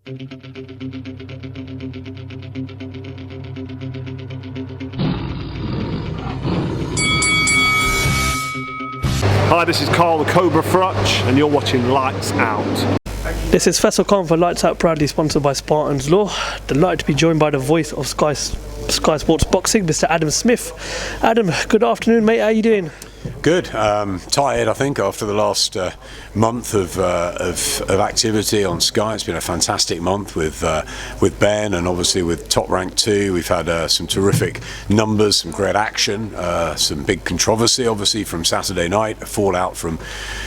Hi, this is Carl the Cobra Frutch, and you're watching Lights Out. This is Faisal for Lights Out, proudly sponsored by Spartans Law. Delighted to be joined by the voice of Sky Sports Boxing, Mr. Adam Smith. Adam, good afternoon, mate. How are you doing? Good. Tired, I think, after the last month of activity on Sky. It's been a fantastic month with Ben, and obviously with Top Rank 2. We've had some terrific numbers, some great action, some big controversy, obviously, from Saturday night, a fallout from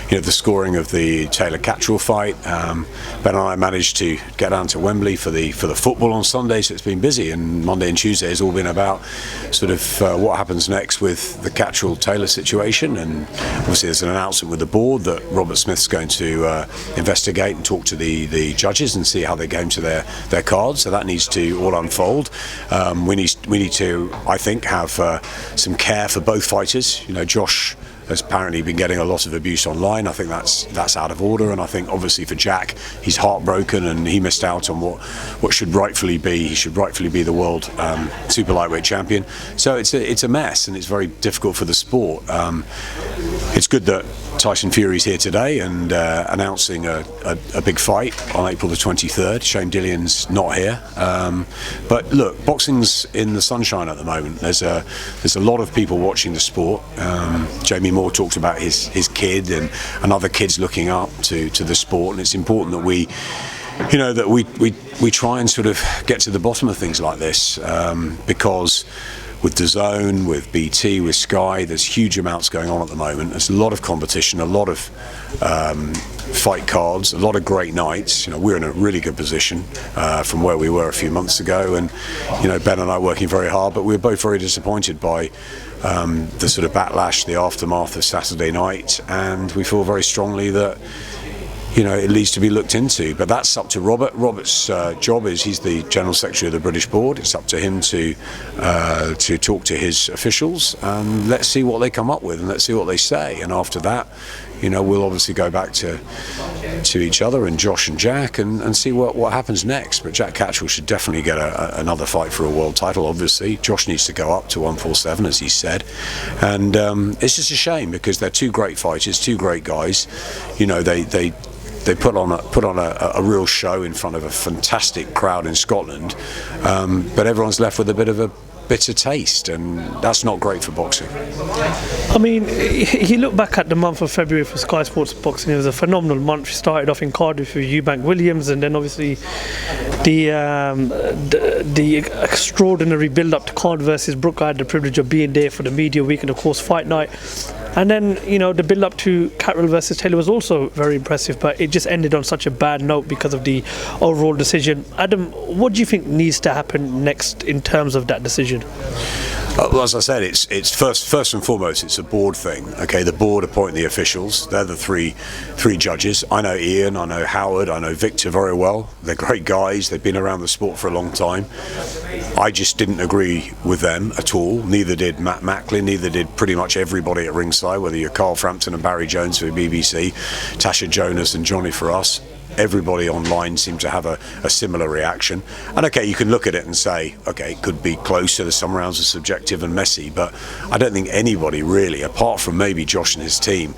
the scoring of the Taylor-Catterall fight. Ben and I managed to get down to Wembley for the football on Sunday, so it's been busy, and Monday and Tuesday has all been about sort of what happens next with the Catterall-Taylor situation. And obviously there's an announcement with the board that Robert Smith's going to investigate and talk to the judges and see how they came to their cards. So that needs to all unfold. We need to, I think, have some care for both fighters. Josh has apparently been getting a lot of abuse online. I think that's out of order, and I think obviously for Jack, he's heartbroken and he missed out on what should rightfully be. He should rightfully be the world super lightweight champion. So it's a mess, and it's very difficult for the sport. It's good that Tyson Fury's here today and announcing a big fight on April the 23rd. Shane Dillion's not here, but look, boxing's in the sunshine at the moment. There's a lot of people watching the sport. Jamie Moore talked about his kid and other kids looking up to the sport, and it's important that we try and sort of get to the bottom of things like this, because with DAZN, with BT, with Sky, there's huge amounts going on at the moment. There's a lot of competition, a lot of fight cards, a lot of great nights. We're in a really good position from where we were a few months ago, and Ben and I are working very hard, but we're both very disappointed by the sort of backlash, the aftermath of Saturday night, and we feel very strongly that it needs to be looked into. But that's up to Robert. Robert's job is, he's the General Secretary of the British Board. It's up to him to talk to his officials, and let's see what they come up with, and let's see what they say. And after that, we'll obviously go back to each other and Josh and Jack and see what happens next. But Jack Catterall should definitely get another fight for a world title, obviously. Josh needs to go up to 147, as he said. And it's just a shame, because they're two great fighters, two great guys. They put on a real show in front of a fantastic crowd in Scotland, but everyone's left with a bit of a bitter taste, and that's not great for boxing. I mean, you look back at the month of February for Sky Sports Boxing, it was a phenomenal month. We started off in Cardiff with Eubank Williams, and then obviously the extraordinary build-up to Card versus Brooke. I had the privilege of being there for the media week and of course fight night. And then, the build-up to Catterall versus Taylor was also very impressive, but it just ended on such a bad note because of the overall decision. Adam, what do you think needs to happen next in terms of that decision? Well, as I said, it's first and foremost, it's a board thing. Okay, the board appoint the officials. They're the three judges. I know Ian, I know Howard, I know Victor very well. They're great guys. They've been around the sport for a long time. I just didn't agree with them at all. Neither did Matt Macklin. Neither did pretty much everybody at ringside. Whether you're Carl Frampton and Barry Jones for the BBC, Tasha Jonas and Johnny for us. Everybody online seemed to have a similar reaction. And okay, you can look at it and say, okay, it could be closer. Some rounds are subjective and messy, but I don't think anybody really, apart from maybe Josh and his team,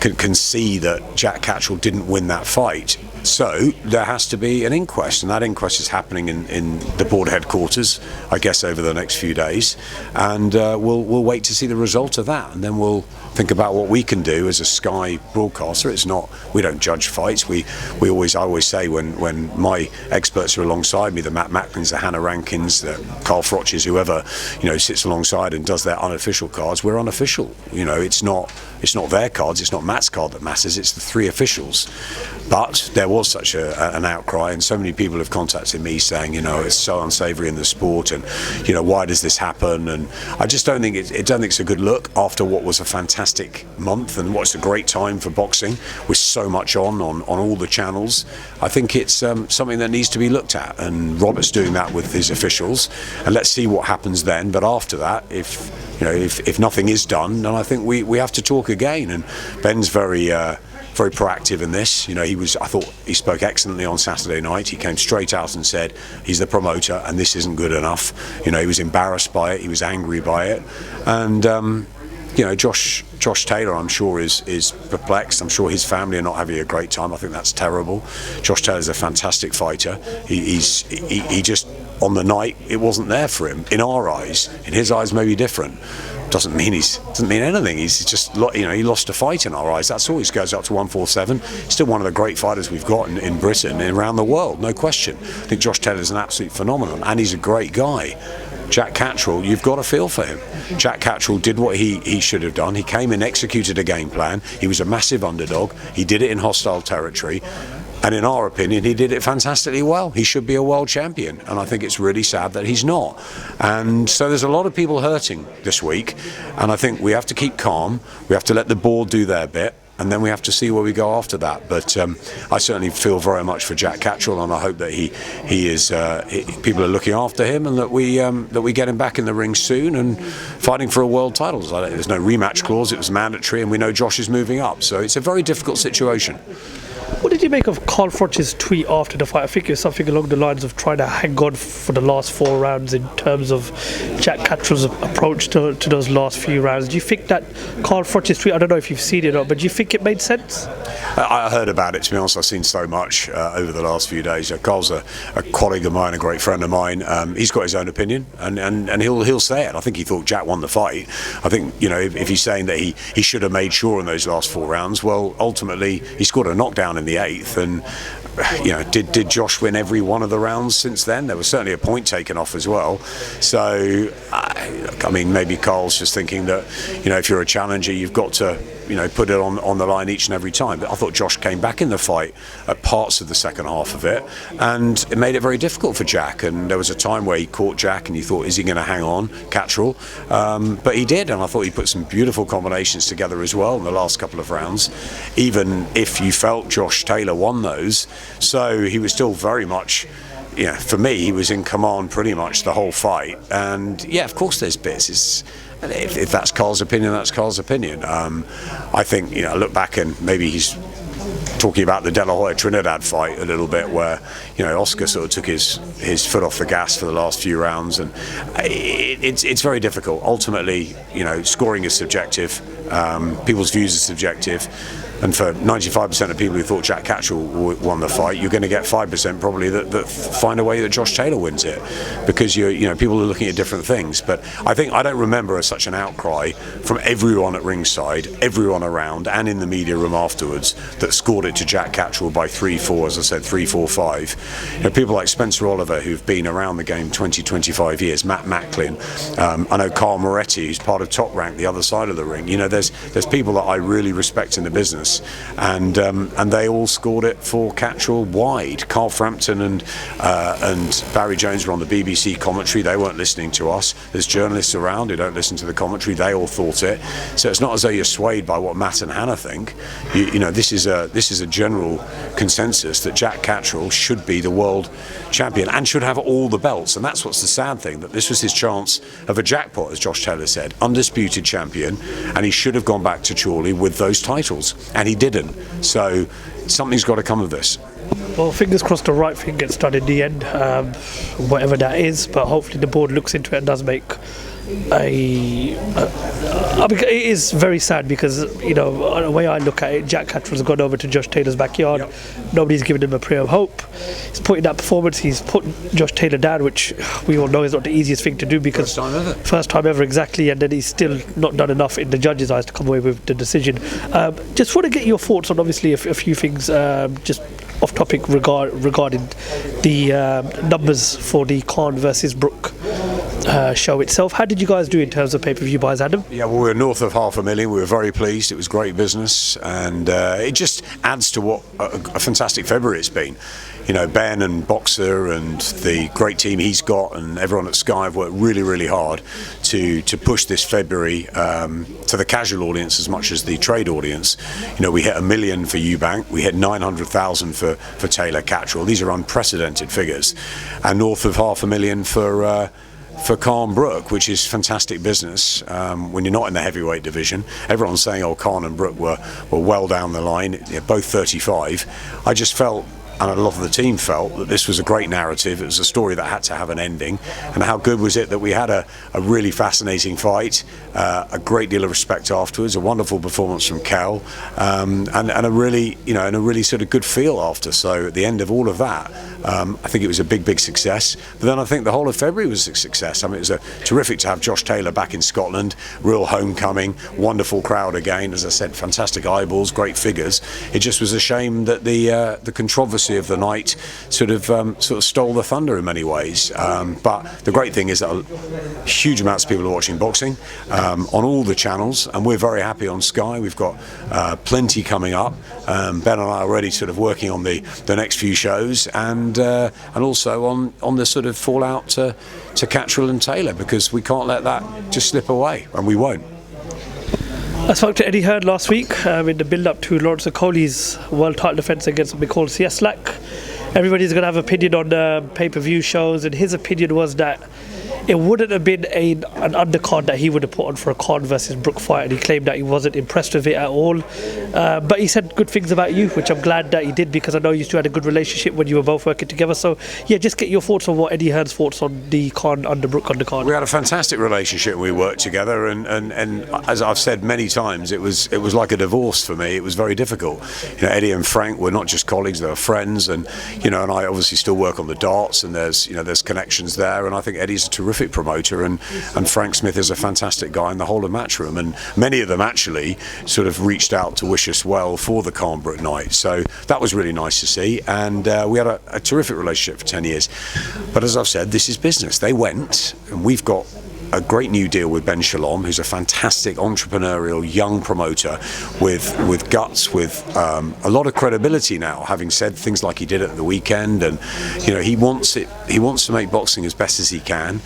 can see that Jack Catterall didn't win that fight. So there has to be an inquest, and that inquest is happening in the board headquarters, I guess, over the next few days, and we'll wait to see the result of that, and then we'll think about what we can do as a Sky broadcaster. We don't judge fights. I always say when my experts are alongside me, the Matt Macklins, the Hannah Rankins, the Carl Frotches, whoever sits alongside and does their unofficial cards, we're unofficial. It's not their cards, it's not Matt's card that matters, it's the three officials. But there was such an outcry, and so many people have contacted me saying, it's so unsavoury in the sport, and why does this happen? And I just don't think it's a good look after what was a fantastic month and what's a great time for boxing with so much on all the channels. I think it's something that needs to be looked at, and Robert's doing that with his officials, and let's see what happens then. But after that, if nothing is done, then I think we have to talk again. And Ben's very very proactive in this. I thought he spoke excellently on Saturday night. He came straight out and said he's the promoter and this isn't good enough. He was embarrassed by it, he was angry by it, and Josh Taylor, I'm sure, is perplexed. I'm sure his family are not having a great time. I think that's terrible. Josh Taylor's a fantastic fighter. He just, on the night, it wasn't there for him. In our eyes, in his eyes, maybe different. Doesn't mean anything. He's just, he lost a fight in our eyes. That's all. He goes up to 147. Still one of the great fighters we've got in Britain and around the world, no question. I think Josh Taylor's an absolute phenomenon, and he's a great guy. Jack Catterall, you've got to feel for him. Jack Catterall did what he should have done. He came in, executed a game plan. He was a massive underdog. He did it in hostile territory. And in our opinion, he did it fantastically well. He should be a world champion. And I think it's really sad that he's not. And so there's a lot of people hurting this week. And I think we have to keep calm. We have to let the board do their bit. And then we have to see where we go after that. But I certainly feel very much for Jack Catterall, and I hope that he is people are looking after him, and that we get him back in the ring soon and fighting for a world title. There's no rematch clause; it was mandatory, and we know Josh is moving up. So it's a very difficult situation. What did you make of Carl Froch's tweet after the fight? I think it was something along the lines of trying to hang on for the last 4 rounds in terms of Jack Catterall's approach to those last few rounds. Do you think that Carl Froch's tweet, I don't know if you've seen it or not, but do you think it made sense? I heard about it, to be honest. I've seen so much over the last few days. Carl's a colleague of mine, a great friend of mine. He's got his own opinion, and he'll say it. I think he thought Jack won the fight. I think, if he's saying that he should have made sure in those last 4 rounds, well, ultimately he scored a knockdown in the 8th, and did Josh win every one of the rounds since then? There was certainly a point taken off as well. So maybe Carl's just thinking that if you're a challenger, you've got to put it on the line each and every time. But I thought Josh came back in the fight at parts of the second half of it, and it made it very difficult for Jack. And there was a time where he caught Jack and you thought, is he going to hang on, Catterall? But he did, and I thought he put some beautiful combinations together as well in the last couple of rounds, even if you felt Josh Taylor won those. So he was still very much, for me, he was in command pretty much the whole fight. And of course there's bits. If that's Carl's opinion, that's Carl's opinion. I think, I look back and maybe he's talking about the De La Hoya Trinidad fight a little bit, where Oscar sort of took his foot off the gas for the last few rounds, and it's very difficult. Ultimately, scoring is subjective. People's views are subjective. And for 95% of people who thought Jack Catterall won the fight, you're going to get 5% probably that find a way that Josh Taylor wins it, because people are looking at different things. But I don't remember such an outcry from everyone at ringside, everyone around, and in the media room afterwards that scored it to Jack Catterall by 3-4, as I said, 3-4-5. People like Spencer Oliver, who've been around the game 20-25 years, Matt Macklin, I know Carl Moretti, who's part of Top Rank, the other side of the ring. There's people that I really respect in the business. And they all scored it for Catterall wide. Carl Frampton and Barry Jones were on the BBC commentary. They weren't listening to us. There's journalists around who don't listen to the commentary. They all thought it. So it's not as though you're swayed by what Matt and Hannah think. This is a general consensus that Jack Catterall should be the world champion and should have all the belts. And that's what's the sad thing, that this was his chance of a jackpot, as Josh Taylor said, undisputed champion, and he should have gone back to Chorley with those titles. And he didn't. So something's got to come of this. Well, fingers crossed the right thing gets done in the end, whatever that is. But hopefully the board looks into it and does make it is very sad, because the way I look at it, Jack Catterall's gone over to Josh Taylor's backyard. Yep. Nobody's given him a prayer of hope. He's put in that performance. He's put Josh Taylor down, which we all know is not the easiest thing to do, because first time ever, exactly. And then he's still not done enough in the judges' eyes to come away with the decision. Just want to get your thoughts on obviously a few things, just off topic regarding the numbers for the Hearn versus Brook show itself. How did you guys do in terms of pay-per-view buys, Adam? Yeah, well, we were north of 500,000. We were very pleased. It was great business, and it just adds to what a fantastic February it's been. Ben and Boxer and the great team he's got, and everyone at Sky have worked really, really hard to push this February to the casual audience as much as the trade audience. We hit 1 million for Eubank, we hit 900,000 for Taylor Catterall. These are unprecedented figures, and north of 500,000 for Khan Brooke, which is fantastic business when you're not in the heavyweight division. Everyone's saying, oh, Khan and Brooke were well down the line, both 35. I just felt, and a lot of the team felt, that this was a great narrative. It was a story that had to have an ending. And how good was it that we had a really fascinating fight, a great deal of respect afterwards, a wonderful performance from Kel, and a really, and a really sort of good feel after. So at the end of all of that, I think it was a big success. But then I think the whole of February was a success. I mean, it was terrific to have Josh Taylor back in Scotland, real homecoming, wonderful crowd again. As I said, fantastic eyeballs, great figures. It just was a shame that the controversy of the night sort of stole the thunder in many ways. But the great thing is that huge amounts of people are watching boxing on all the channels, and we're very happy on Sky. We've got plenty coming up. Ben and I are already sort of working on the next few shows, and also on the sort of fallout to Catterall and Taylor, because we can't let that just slip away, and we won't. I spoke to Eddie Hearn last week in the build-up to Lawrence Okoli's world title defence against Mikhail Cieslak. Everybody's going to have an opinion on the pay-per-view shows, and his opinion was that it wouldn't have been an undercard that he would have put on for a Khan versus Brook fight, and he claimed that he wasn't impressed with it at all. But he said good things about you, which I'm glad that he did, because I know you two had a good relationship when you were both working together. So yeah, just get your thoughts on what Eddie Hearn's thoughts on the Khan under Brook undercard. We had a fantastic relationship. We worked together, and as I've said many times, it was like a divorce for me. It was very difficult. Eddie and Frank were not just colleagues; they were friends, and and I obviously still work on the darts, and there's connections there. And I think Eddie's a terrific promoter, and Frank Smith is a fantastic guy in the whole of Matchroom, and many of them actually sort of reached out to wish us well for the Khan Brook night. So that was really nice to see, and we had a terrific relationship for 10 years. But as I've said, this is business. They went, and we've got a great new deal with Ben Shalom, who's a fantastic entrepreneurial young promoter with guts, with a lot of credibility now, having said things like he did at the weekend. And he wants to make boxing as best as he can.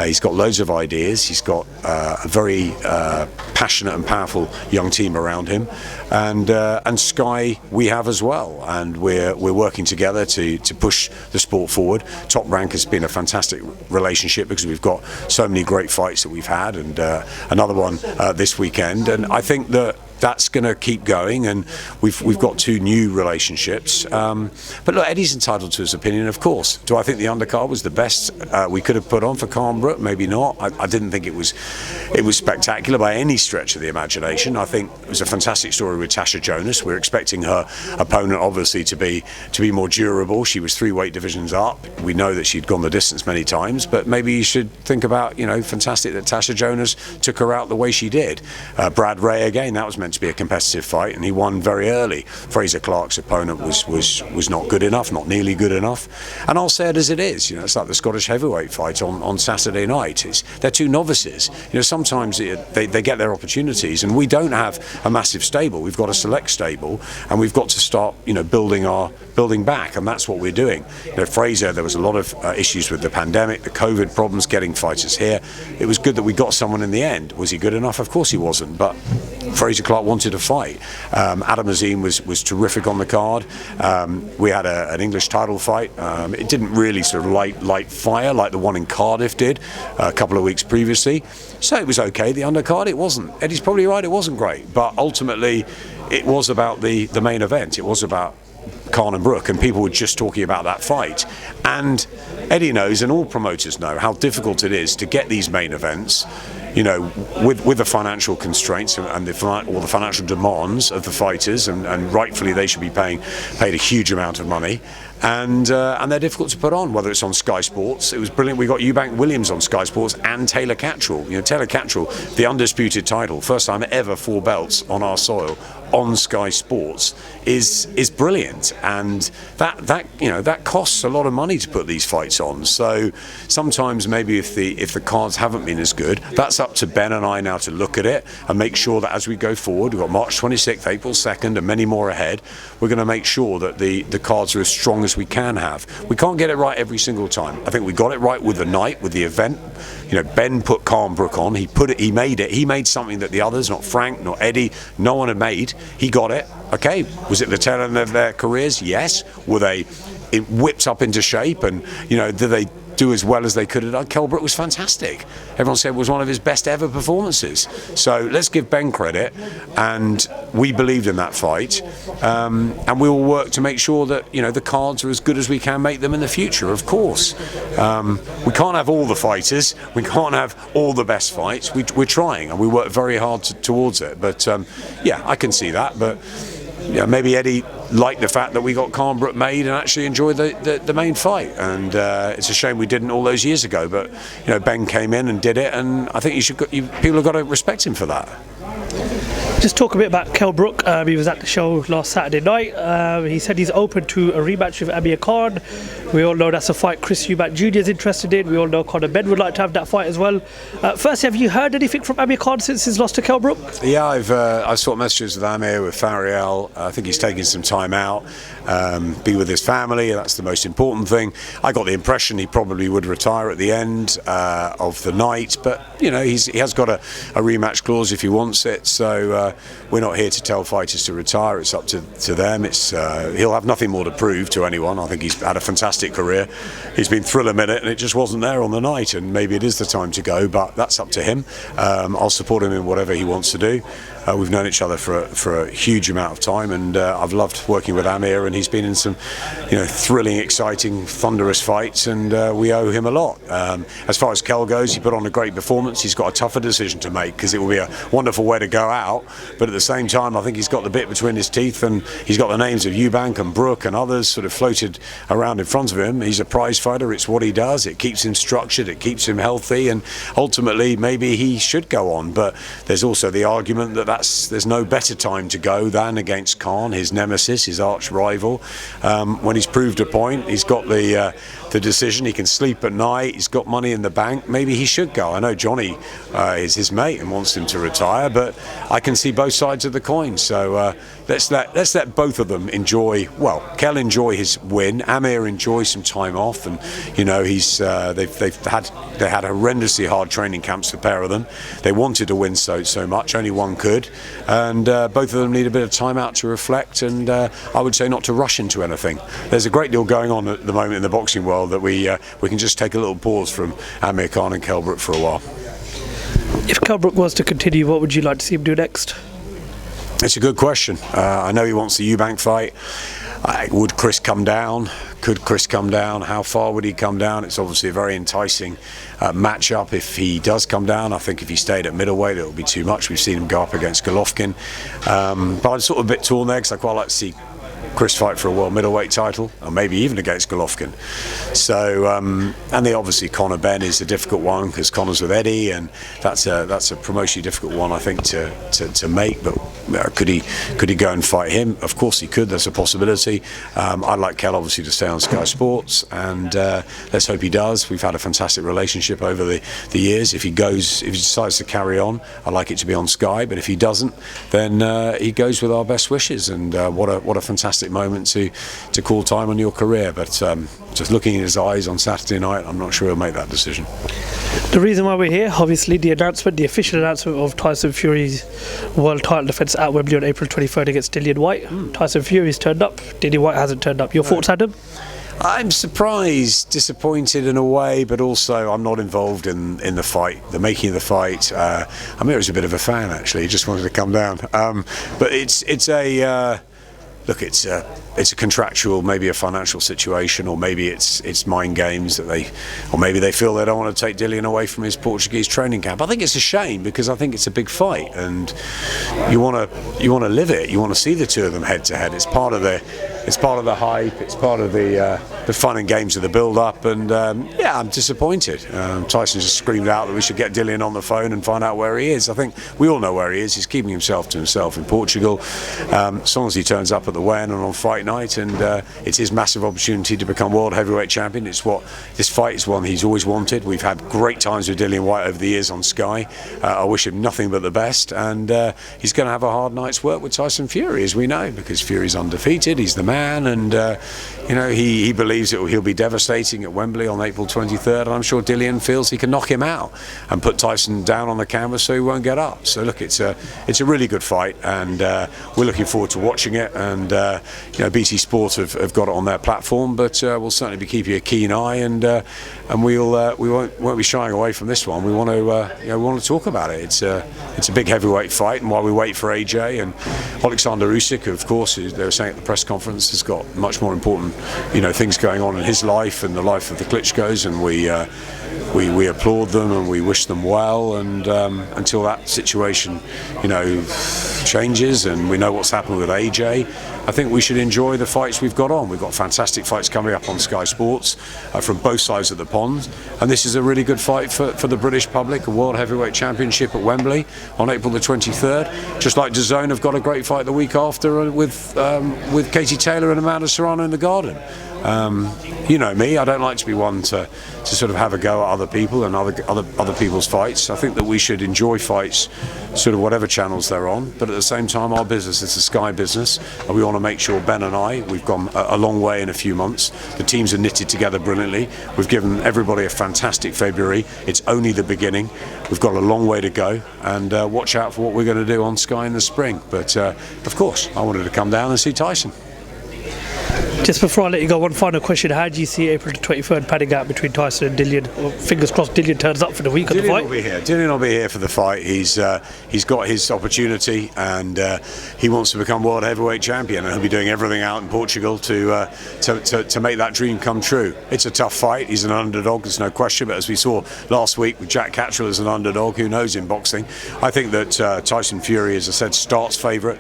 He's got loads of ideas. He's got a very passionate and powerful young team around him, and Sky we have as well, and we're working together to push the sport forward. Top Rank has been a fantastic relationship because we've got so many great fights that we've had, and another one this weekend, and I think that's going to keep going, and we've got two new relationships. But look, Eddie's entitled to his opinion, of course. Do I think the undercard was the best we could have put on for Khan Brook? Maybe not. I didn't think it was spectacular by any stretch of the imagination. I think it was a fantastic story with Tasha Jonas. We're expecting her opponent obviously to be more durable. She was 3 weight divisions up. We know that she'd gone the distance many times, but maybe you should think about, fantastic that Tasha Jonas took her out the way she did. Brad Ray again, that was meant to be a competitive fight, and he won very early. Fraser Clark's opponent was not good enough, not nearly good enough, and I'll say it as it is. It's like the Scottish heavyweight fight on Saturday night. They're two novices. Sometimes they get their opportunities, and we don't have a massive stable. We've got a select stable, and we've got to start building back, and that's what we're doing. Fraser, there was a lot of issues with the pandemic, the COVID problems, getting fighters here. It was good that we got someone in the end. Was he good enough? Of course he wasn't, but Fraser Clark wanted to fight. Adam Azim was terrific on the card. We had an English title fight. It didn't really sort of light fire like the one in Cardiff did a couple of weeks previously. So it was okay. The undercard, it wasn't. Eddie's probably right, it wasn't great. But ultimately, it was about the main event. It was about Khan and Brook, and people were just talking about that fight. And Eddie knows, and all promoters know, how difficult it is to get these main events, with the financial constraints and the financial demands of the fighters, and rightfully they should be paid a huge amount of money, and they're difficult to put on, whether it's on Sky Sports. It was brilliant. We got Eubank Williams on Sky Sports, and Taylor Catterall. Taylor Catterall, the undisputed title, first time ever 4 belts on our soil on Sky Sports, is brilliant, and that costs a lot of money to put these fights on. So sometimes maybe if the cards haven't been as good, that's up to Ben and I now to look at it and make sure that as we go forward, we've got March 26th, April 2nd, and many more ahead. We're going to make sure that the cards are as strong as we can have. We can't get it right every single time. I think we got it right with the night, with the event. Ben put Khan Brook on. He made it. He made something that the others, not Frank, not Eddie, no one had made. He got it. Okay. Was it the tail end of their careers? Yes. Were they whipped up into shape? And did do as well as they could have done. Kell Brook was fantastic. Everyone said it was one of his best ever performances. So let's give Ben credit, and we believed in that fight, and we will work to make sure that the cards are as good as we can make them in the future. Of course, we can't have all the fighters, we can't have all the best fights. We're trying, and we work very hard towards it. But yeah, I can see that. But maybe Eddie liked the fact that we got Khan Brook made and actually enjoyed the main fight. And it's a shame we didn't all those years ago. But Ben came in and did it, and I think people have got to respect him for that. Just talk a bit about Kell Brook. He was at the show last Saturday night. He said he's open to a rematch with Amir Khan. We all know that's a fight Chris Eubank Jr. is interested in. We all know Conor Ben would like to have that fight as well. Firstly, have you heard anything from Amir Khan since his loss to Kell Brook? Yeah, I've swapped messages with Amir, with Faisal. I think he's taking some time out, be with his family. That's the most important thing. I got the impression he probably would retire at the end of the night, but he has got a rematch clause if he wants it. So we're not here to tell fighters to retire. It's up to them. He'll have nothing more to prove to anyone. I think he's had a fantastic career. He's been thrill a minute, and it just wasn't there on the night. And maybe it is the time to go, but that's up to him. I'll support him in whatever he wants to do. We've known each other for a huge amount of time, and I've loved working with Amir, and he's been in some thrilling, exciting, thunderous fights, and we owe him a lot. As far as Kell goes, he put on a great performance. He's got a tougher decision to make, because it will be a wonderful way to go out, but at the same time I think he's got the bit between his teeth, and he's got the names of Eubank and Brooke and others sort of floated around in front of him. He's a prize fighter. It's what he does. It keeps him structured, it keeps him healthy, and ultimately maybe he should go on. But there's also the argument that there's no better time to go than against Khan, his nemesis, his arch rival. When he's proved a point, he's got the decision, he can sleep at night, he's got money in the bank. Maybe he should go. I know Johnny is his mate and wants him to retire, but I can see both sides of the coin. So let's let both of them enjoy. Well, Kell enjoy his win, Amir enjoy some time off, and they've had horrendously hard training camps, the pair of them. They wanted to win so much, only one could, and both of them need a bit of time out to reflect, and I would say not to rush into anything. There's a great deal going on at the moment in the boxing world that we can just take a little pause from Amir Khan and Kell Brook for a while. If Kell Brook was to continue, what would you like to see him do next? It's a good question. I know he wants the Eubank fight. Would Chris come down? Could Chris come down? How far would he come down? It's obviously a very enticing matchup if he does come down. I think if he stayed at middleweight, it would be too much. We've seen him go up against Golovkin. But I'm sort of a bit torn there, because I quite like to see Chris fight for a world middleweight title, or maybe even against Golovkin. So, and obviously Conor Ben is a difficult one, because Conor's with Eddie, and that's a promotionally difficult one, I think, to make. But could he go and fight him? Of course he could. There's a possibility. I'd like Kell obviously to stay on Sky Sports, and let's hope he does. We've had a fantastic relationship over the years. If he decides to carry on, I'd like it to be on Sky. But if he doesn't, then he goes with our best wishes. And what a fantastic moment to call time on your career. But just looking in his eyes on Saturday night, I'm not sure he'll make that decision. The reason why we're here, obviously the official announcement of Tyson Fury's world title defence at Wembley on April 23rd against Dillian Whyte. Tyson Fury's turned up, Dillian Whyte hasn't turned up. Your thoughts, Adam? I'm surprised, disappointed in a way, but also I'm not involved in the fight, the making of the fight. Amir was a bit of a fan, actually. He just wanted to come down. But it's a contractual, maybe a financial situation, or maybe it's mind games or maybe they feel they don't want to take Dillian away from his Portuguese training camp. I think it's a shame, because I think it's a big fight, and you want to live it. You want to see the two of them head to head. It's part of the hype. It's part of the fun and games of the build-up. And yeah, I'm disappointed. Tyson just screamed out that we should get Dillian on the phone and find out where he is. I think we all know where he is. He's keeping himself to himself in Portugal. As long as he turns up at the weigh-in and on fight night, and it's his massive opportunity to become world heavyweight champion. It's what this fight is, one he's always wanted. We've had great times with Dillian Whyte over the years on Sky. I wish him nothing but the best, and he's going to have a hard night's work with Tyson Fury, as we know, because Fury's undefeated. He's the man, and he believes he'll be devastating at Wembley on April 23rd, and I'm sure Dillian feels he can knock him out and put Tyson down on the canvas so he won't get up. So look, it's a really good fight, and we're looking forward to watching it. And BT Sport have got it on their platform, but we'll certainly be keeping a keen eye, and we won't be shying away from this one. We want to talk about it. It's a big heavyweight fight, and while we wait for AJ, and Alexander Usyk, of course, they were saying at the press conference, has got much more important things going on in his life and the life of the Klitschko's, and we applaud them and we wish them well, and until that situation changes and we know what's happened with AJ, I think we should enjoy the fights we've got on. We've got fantastic fights coming up on Sky Sports from both sides of the pond, and this is a really good fight for the British public, a World Heavyweight Championship at Wembley on April the 23rd. Just like DAZN have got a great fight the week after with Katie Taylor and Amanda Serrano in the Garden. You know me, I don't like to be one to sort of have a go at other people and other people's fights. I think that we should enjoy fights, sort of whatever channels they're on, but at the same time our business is a Sky business, and we want to make sure Ben and we've gone a long way in a few months. The teams are knitted together brilliantly. We've given everybody a fantastic February. It's only the beginning. We've got a long way to go, and watch out for what we're going to do on Sky in the spring. But of course, I wanted to come down and see Tyson. Just before I let you go, one final question. How do you see April 23rd panning out between Tyson and Dillian? Well, fingers crossed Dillian turns up for the week of the fight. Dillian will be here for the fight. He's got his opportunity, and he wants to become world heavyweight champion, and he'll be doing everything out in Portugal to make that dream come true. It's a tough fight. He's an underdog, there's no question, but as we saw last week with Jack Catterall as an underdog, who knows in boxing. I think that Tyson Fury, as I said, starts favourite.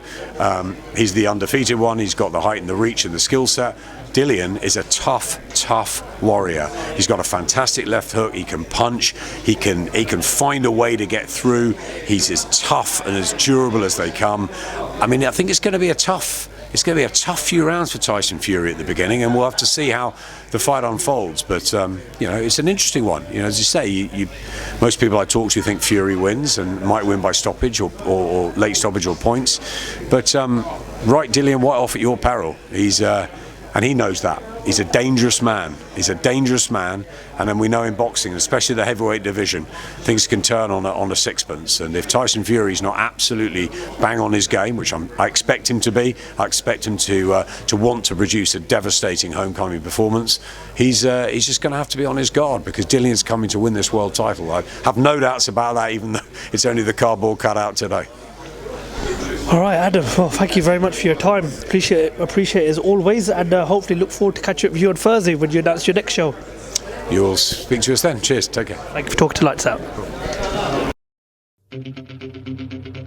He's the undefeated one. He's got the height and the reach and the skill set. Dillian is a tough warrior. He's got a fantastic left hook. He can punch. He can find a way to get through. He's as tough and as durable as they come. I mean, I think it's going to be a tough few rounds for Tyson Fury at the beginning, and we'll have to see how the fight unfolds. But it's an interesting one. As you say, most people I talk to think Fury wins and might win by stoppage or late stoppage or points. But write Dillian Whyte off at your peril. And he knows that. He's a dangerous man. And then we know in boxing, especially the heavyweight division, things can turn on a sixpence. And if Tyson Fury's not absolutely bang on his game, which I expect him to be, I expect him to want to produce a devastating homecoming performance, he's just going to have to be on his guard, because Dillian's coming to win this world title. I have no doubts about that, even though it's only the cardboard cutout today. All right, Adam, well, thank you very much for your time. Appreciate it as always, and hopefully look forward to catching up with you on Thursday when you announce your next show. You'll speak to us then. Cheers, take care. Thank you for talking to Lights Out. Cool.